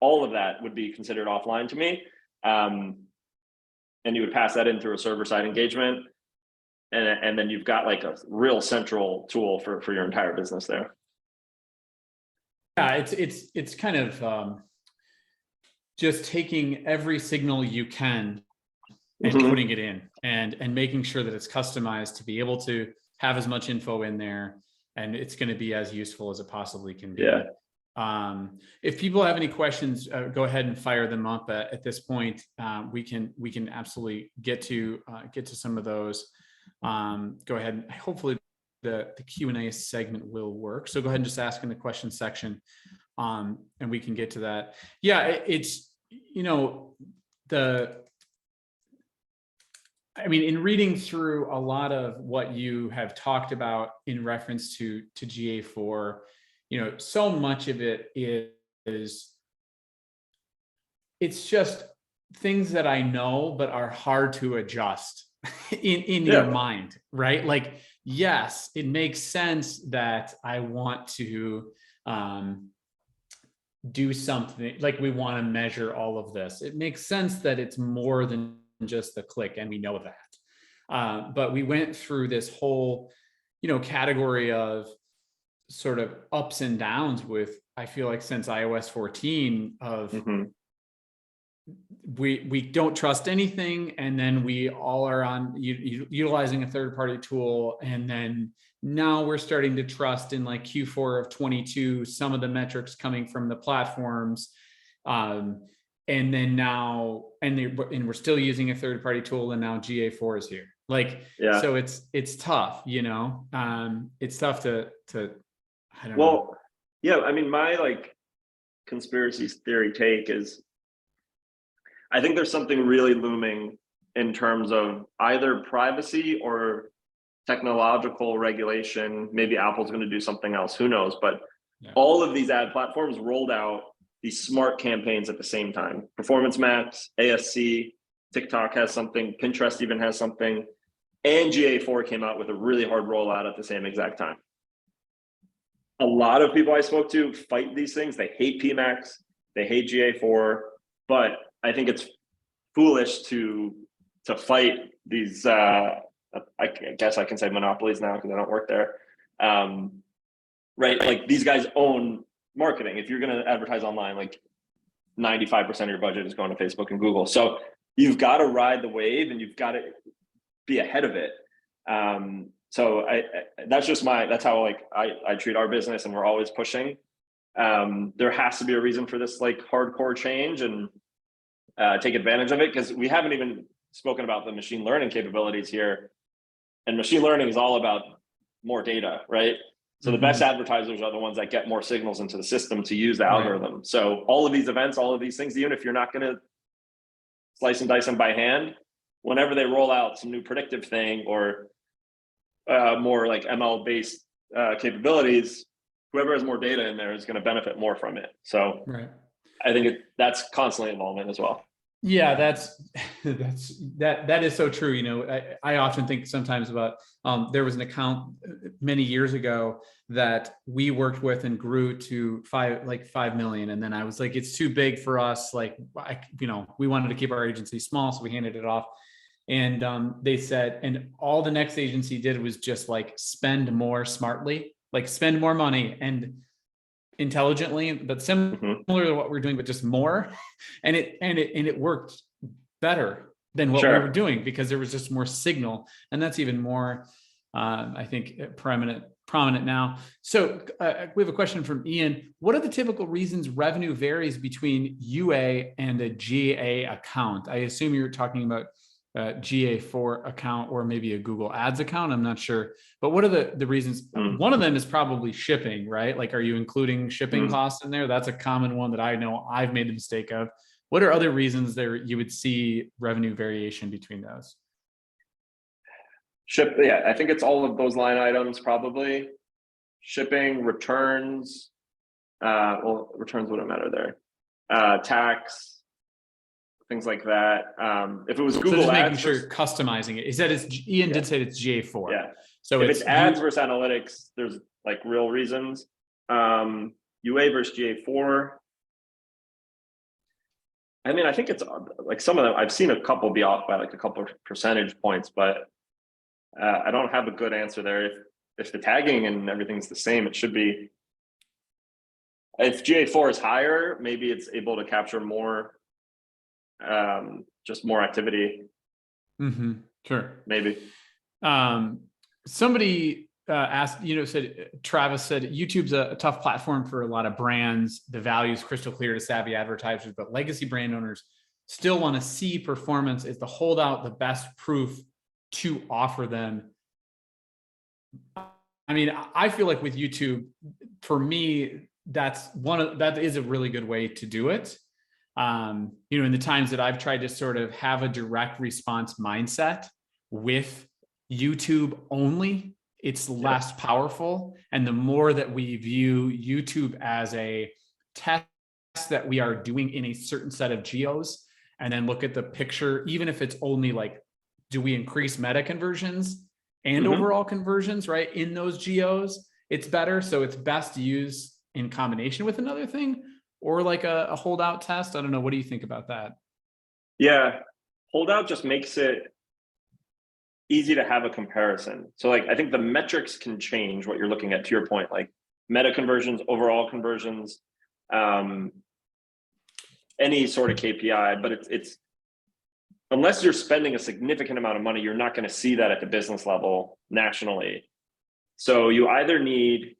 All of that would be considered offline to me. And you would pass that in through a server-side engagement. And then you've got a real central tool for your entire business there. Yeah, it's kind of just taking every signal you can and putting it in and making sure that it's customized to be able to have as much info in there, and it's going to be as useful as it possibly can be. Yeah. If people have any questions, go ahead and fire them up at this point. We can absolutely get to some of those. Go ahead. Hopefully the Q&A segment will work. So go ahead and just ask in the question section, and we can get to that. Yeah, it's, I mean, in reading through a lot of what you have talked about in reference to GA4, so much of it is it's just things that I know, but are hard to adjust in your mind, right? Like, yes, it makes sense that I want to do something, like we want to measure all of this. It makes sense that it's more than just the click, and we know that. But we went through this whole, category of sort of ups and downs with, I feel like since iOS 14 of we don't trust anything, and then we all are on utilizing a third-party tool, and then now we're starting to trust in like Q4 of 22 some of the metrics coming from the platforms, and then now and we're still using a third-party tool, and now GA4 is here. Like, so it's tough, it's tough to I don't know. Yeah, I mean, my like conspiracy theory take is, I think there's something really looming in terms of either privacy or technological regulation. Maybe Apple's going to do something else, who knows? But all of these ad platforms rolled out these smart campaigns at the same time. Performance Max, ASC, TikTok has something, Pinterest even has something, and GA4 came out with a really hard rollout at the same exact time. A lot of people I spoke to fight these things. They hate PMax, they hate GA4, but I think it's foolish to fight these. I guess I can say monopolies now because I don't work there, right? Like, these guys own marketing. If you're going to advertise online, like 95% of your budget is going to Facebook and Google. So you've got to ride the wave, and you've got to be ahead of it. So that's just that's how like I treat our business, and we're always pushing. There has to be a reason for this like hardcore change, and take advantage of it, because we haven't even spoken about the machine learning capabilities here. And machine learning is all about more data, right? So the best advertisers are the ones that get more signals into the system to use the algorithm. So all of these events, all of these things, even if you're not going to slice and dice them by hand, whenever they roll out some new predictive thing or more like ML based capabilities, whoever has more data in there is going to benefit more from it. So I think that's constantly evolving as well. Yeah, that is so true. I often think sometimes about, there was an account many years ago that we worked with and grew to 5 million. And then I was like, it's too big for us. Like, we wanted to keep our agency small, so we handed it off. And they said, and all the next agency did was just like spend more smartly, like spend more money and intelligently, but similar to what we're doing, but just more. And it worked better than what we were doing, because there was just more signal. And that's even more, I think, prominent now. So we have a question from Ian. What are the typical reasons revenue varies between UA and a GA account? I assume you're talking about GA4 account or maybe a Google Ads account. I'm not sure, but what are the reasons? One of them is probably shipping, right? Like, are you including shipping costs in there? That's a common one that I know I've made the mistake of. What are other reasons there you would see revenue variation between those? I think it's all of those line items, probably. Shipping, returns, returns wouldn't matter there. Tax, things like that. If it was Google just Ads, making sure you're customizing it. He said Ian did say it's GA4. Yeah. So if it's ads versus analytics, there's like real reasons. UA versus GA4. I mean, I think it's like some of them, I've seen a couple be off by like a couple of percentage points, but I don't have a good answer there. If the tagging and everything's the same, it should be. If GA4 is higher, maybe it's able to capture more, just more activity. Sure. Maybe. Somebody asked, Travis said, YouTube's a tough platform for a lot of brands. The value is crystal clear to savvy advertisers, but legacy brand owners still want to see performance. Is the holdout the best proof to offer them? I mean, I feel like with YouTube, for me, that is a really good way to do it. In the times that I've tried to sort of have a direct response mindset, with YouTube only, it's less powerful. And the more that we view YouTube as a test that we are doing in a certain set of geos, and then look at the picture, even if it's only like, do we increase meta conversions and overall conversions, right? In those geos, it's better. So it's best to use in combination with another thing, or like a holdout test. I don't know. What do you think about that? Yeah, holdout just makes it easy to have a comparison. So like, I think the metrics can change what you're looking at, to your point, like meta conversions, overall conversions, any sort of KPI, but it's unless you're spending a significant amount of money, you're not going to see that at the business level nationally. So you either need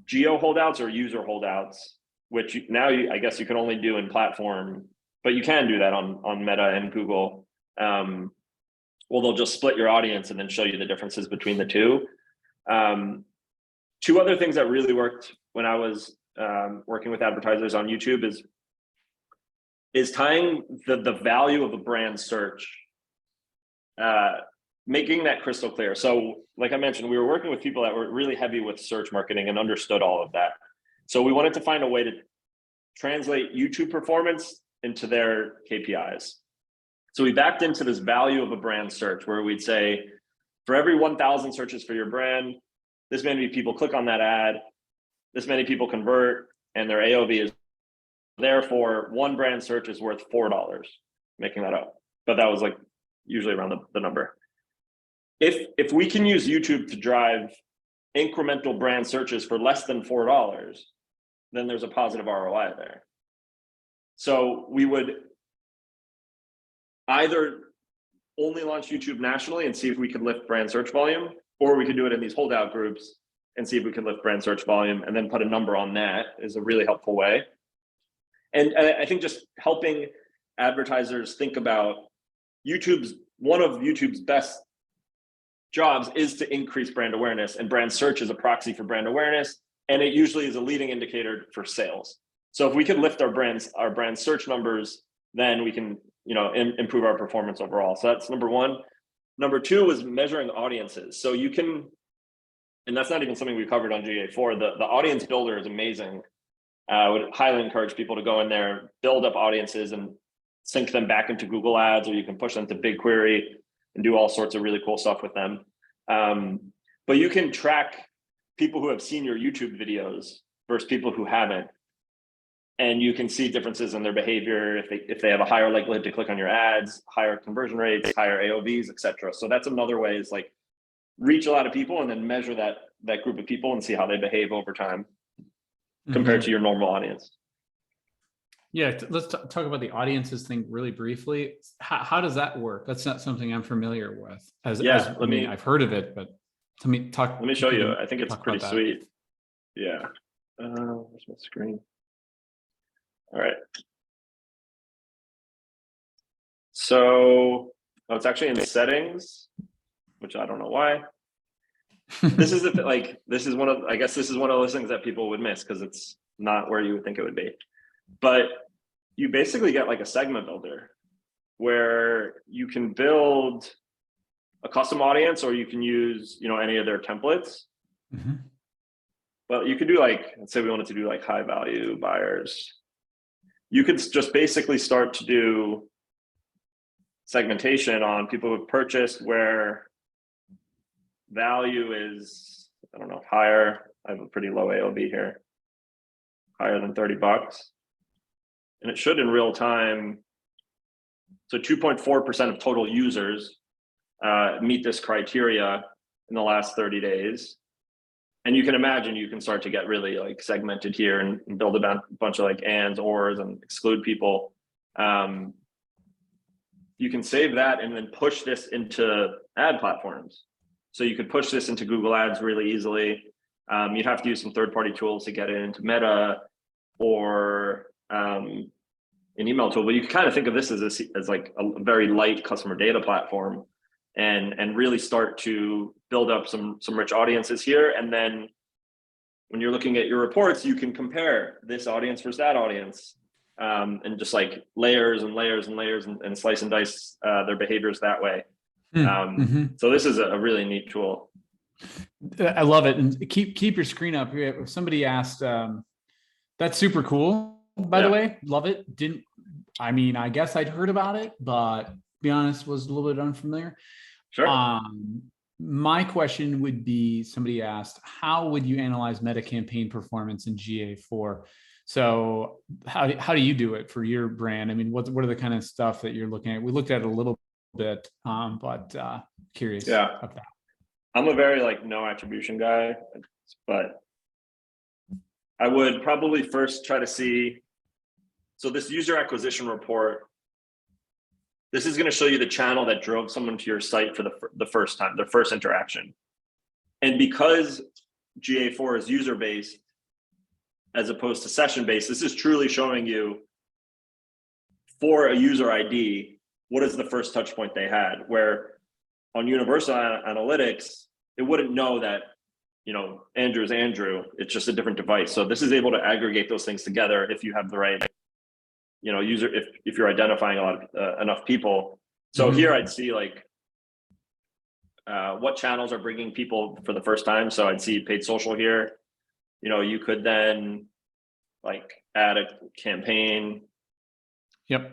geo holdouts or user holdouts, which I guess you can only do in platform, but you can do that on Meta and Google. Well, they'll just split your audience and then show you the differences between the two. Two other things that really worked when I was working with advertisers on YouTube is tying the value of a brand search, making that crystal clear. So like I mentioned, we were working with people that were really heavy with search marketing and understood all of that. So we wanted to find a way to translate YouTube performance into their KPIs. So we backed into this value of a brand search where we'd say, for every 1,000 searches for your brand, this many people click on that ad, this many people convert, and their AOV is, therefore one brand search is worth $4, making that up. But that was like usually around the number. If we can use YouTube to drive incremental brand searches for less than $4, then there's a positive ROI there. So we would either only launch YouTube nationally and see if we could lift brand search volume, or we could do it in these holdout groups and see if we could lift brand search volume, and then put a number on that is a really helpful way. And I think just helping advertisers think about one of YouTube's best jobs is to increase brand awareness, and brand search is a proxy for brand awareness, and it usually is a leading indicator for sales. So if we could lift our brand search numbers, then we can improve our performance overall. So that's number one. Number two is measuring audiences. So you can, and that's not even something we covered on GA4, the audience builder is amazing. I would highly encourage people to go in there, build up audiences and sync them back into Google Ads, or you can push them to BigQuery and do all sorts of really cool stuff with them. But you can track people who have seen your YouTube videos versus people who haven't. And you can see differences in their behavior if they have a higher likelihood to click on your ads, higher conversion rates, higher AOVs, et cetera. So that's another way, is like reach a lot of people and then measure that group of people and see how they behave over time compared to your normal audience. Yeah, let's talk about the audiences thing really briefly. How does that work? That's not something I'm familiar with. I've heard of it, but let me show you. I think it's pretty sweet. Yeah. Where's my screen? All right. So it's actually in settings, which I don't know why. This is one of those things that people would miss because it's not where you would think it would be. But you basically get like a segment builder where you can build a custom audience, or you can use any of their templates. But you could do let's say we wanted to do high value buyers. You could just basically start to do segmentation on people who've purchased where value is, I don't know, higher. I have a pretty low AOV here, higher than $30. And it should in real time. So 2.4% of total users meet this criteria in the last 30 days. And you can imagine you can start to get really segmented here and build a bunch of ands, ors, and exclude people. You can save that and then push this into ad platforms. So you could push this into Google Ads really easily. You'd have to use some third-party tools to get it into Meta or an email tool. But you can kind of think of this as a very light customer data platform, and really start to build up some rich audiences here. And then when you're looking at your reports, you can compare this audience versus that audience, and just layers and layers and layers and slice and dice their behaviors that way. So this is a really neat tool. I love it. And keep your screen up. Somebody asked, that's super cool, by the way. Love it. I guess I'd heard about it, but to be honest, was a little bit unfamiliar. Sure. My question would be, somebody asked, how would you analyze meta campaign performance in GA4? So how do you do it for your brand? I mean, what are the kind of stuff that you're looking at? We looked at it a little bit, but curious of that. I'm a very no attribution guy, but I would probably first try to see, so this user acquisition report, this is going to show you the channel that drove someone to your site for the first time, their first interaction. And because GA4 is user-based as opposed to session-based, this is truly showing you for a user ID, what is the first touch point they had, where on universal analytics, it wouldn't know that, Andrew is Andrew, it's just a different device. So this is able to aggregate those things together if you have the right, user, if you're identifying enough people. So here I'd see what channels are bringing people for the first time. So I'd see paid social here. You could then add a campaign. Yep.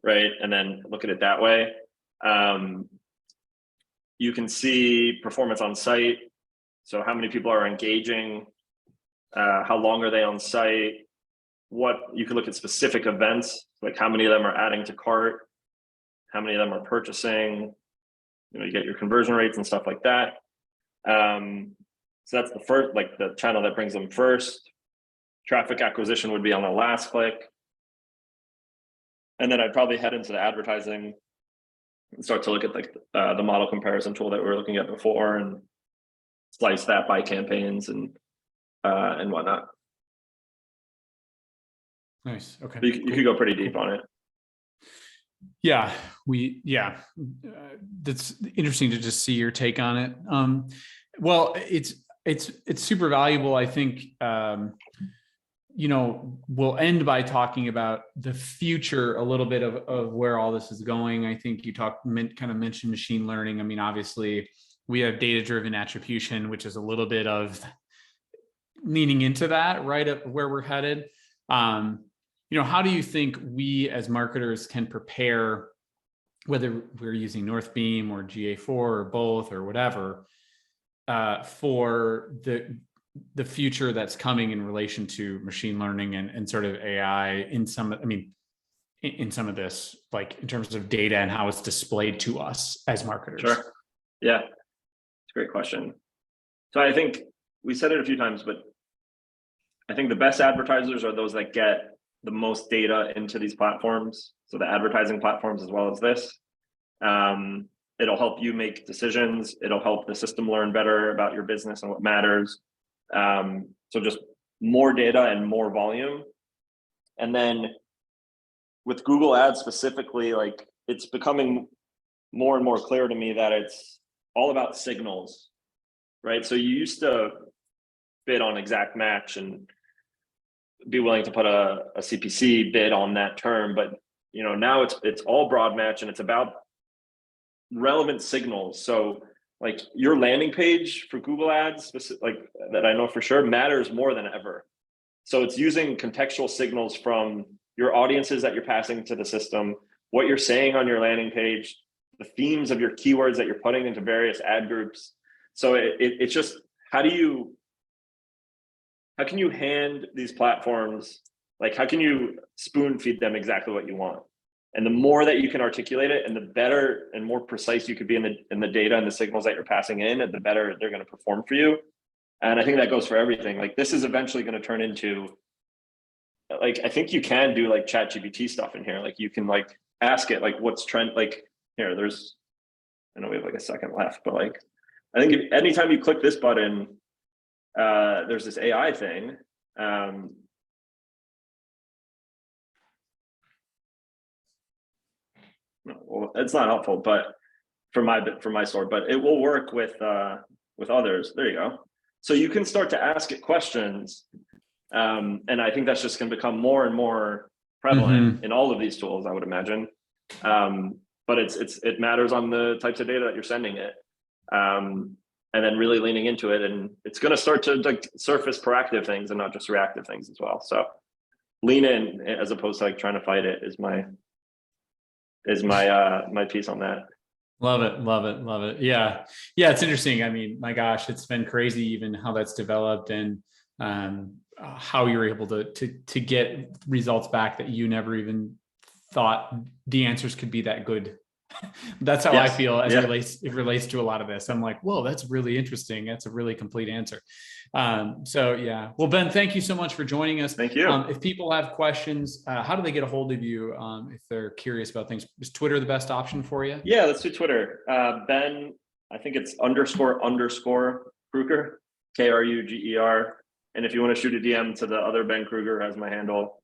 Right. And then look at it that way. You can see performance on site. So how many people are engaging? How long are they on site? What you can look at specific events, like how many of them are adding to cart, how many of them are purchasing. You get your conversion rates and stuff like that. So that's the first, the channel that brings them first. Traffic acquisition would be on the last click. And then I'd probably head into the advertising and start to look at the model comparison tool that we were looking at before and slice that by campaigns and whatnot. Nice. Okay. You could go pretty deep on it. Yeah, that's interesting to just see your take on it. Well, it's super valuable. I think, we'll end by talking about the future, a little bit of where all this is going. I think you mentioned machine learning. I mean, obviously we have data-driven attribution, which is a little bit of leaning into that, right, up where we're headed. How do you think we as marketers can prepare, whether we're using Northbeam or GA4 or both or whatever, for the future that's coming in relation to machine learning and sort of AI in some of this, in terms of data and how it's displayed to us as marketers? Sure. Yeah, it's a great question. So I think we said it a few times, but I think the best advertisers are those that get the most data into these platforms. So the advertising platforms, as well as this, it'll help you make decisions. It'll help the system learn better about your business and what matters. So just more data and more volume. And then with Google Ads specifically, it's becoming more and more clear to me that it's all about signals, right? So you used to bid on exact match and be willing to put a CPC bid on that term, but now it's all broad match and it's about relevant signals. So your landing page for Google Ads, that I know for sure, matters more than ever. So it's using contextual signals from your audiences that you're passing to the system, what you're saying on your landing page, the themes of your keywords that you're putting into various ad groups. So it's just, how can you hand these platforms, how can you spoon feed them exactly what you want? And the more that you can articulate it, and the better and more precise you could be in the data and the signals that you're passing in, and the better they're going to perform for you. And I think that goes for everything. This is eventually going to turn into, I think you can do ChatGPT stuff in here. You can ask it what's trend. Here, I know we have a second left, but I think anytime you click this button, there's this AI thing. Well, it's not helpful, but for my store, but it will work with others. There you go. So you can start to ask it questions, and I think that's just going to become more and more prevalent in all of these tools, I would imagine. but it matters on the types of data that you're sending it. And then really leaning into it, and it's going to start to like surface proactive things and not just reactive things as well. So lean in as opposed to like trying to fight it is my piece on that. Love it. Love it. Love it. Yeah. Yeah. It's interesting. I mean, my gosh, it's been crazy even how that's developed, and how you're able to get results back that you never even thought the answers could be that good. That's how I feel as it relates to a lot of this. I'm like, whoa, that's really interesting. That's a really complete answer. So yeah. Well, Ben, thank you so much for joining us. Thank you. If people have questions, how do they get a hold of you if they're curious about things? Is Twitter the best option for you? Yeah, let's do Twitter. Ben, I think it's __ Kruger, Kruger. And if you want to shoot a DM to the other Ben Kruger as my handle,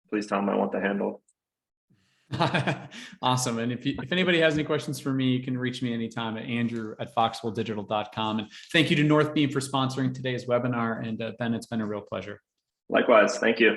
please tell him I want the handle. Awesome. And if anybody has any questions for me, you can reach me anytime at andrew@foxwelldigital.com. And thank you to Northbeam for sponsoring today's webinar. And Ben, it's been a real pleasure. Likewise. Thank you.